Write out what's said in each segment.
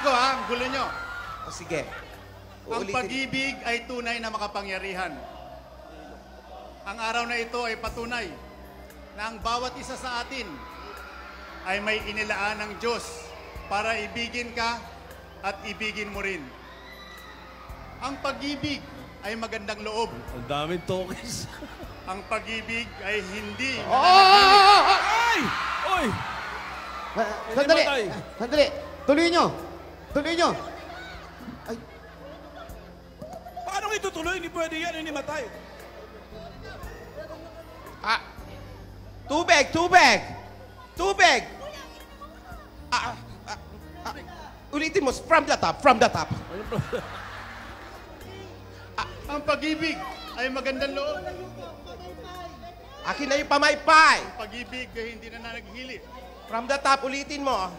ko ha, ang gulo nyo. O sige. Ang Uulitin. pag-ibig ay tunay na makapangyarihan. Ang araw na ito ay patunay na ang bawat isa sa atin ay may inilaan ng Diyos para ibigin ka at ibigin mo rin. Ang pag-ibig ay magandang loob. Ang daming tokens. Ang pag-ibig ay hindi Ay! Oy! Sandali! matay. Sandali! Tuloy nyo! Tuloy nyo! Ay, Paano itutuloy? Hindi pwede yan, hindi matay. Ah. Tubig! Tubig! Tubig! Ulitin mo. From the top. From the top. ang pag-ibig ay magandang loob. Akin na yung pamaypay. Ang pag-ibig ay hindi na naghihili. From the top. Ulitin mo.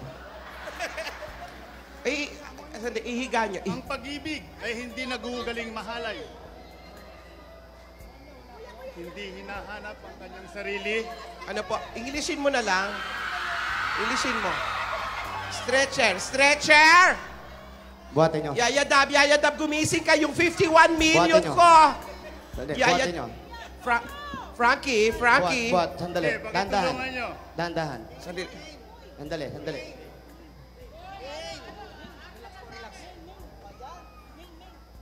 Sandali. Ihiga nyo. Ang pag-ibig ay hindi nagugaling mahalay. Hindi hinahanap ang kanyang sarili. Ano po? Inglishin mo na lang. Inglishin mo. Stretcher. Stretcher! buhatin nyo. Yayadab, Yayadab, gumising ka yung 51 million Buhatin nyo. ko. Sandali, Yaya- buhatin nyo. Frankie, Frankie. Buhat, sandali. Okay, Dahan-dahan. pakitulungan nyo. Dahan-dahan. Sandali. Sandali, sandali.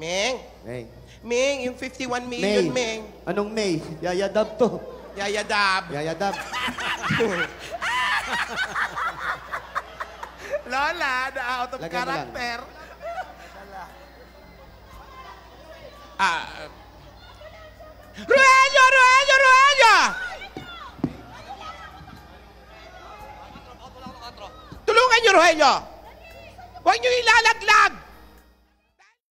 Meng, May. Meng, yung 51 million, Meng. Anong May? Yayadab to. Yayadab. Yayadab. Lola, na out of Lagyan mo lang. character. Ruelio! Ruelio! Ruelio! Tulungan niyo, Ruelio! Huwag niyo ilalaglag!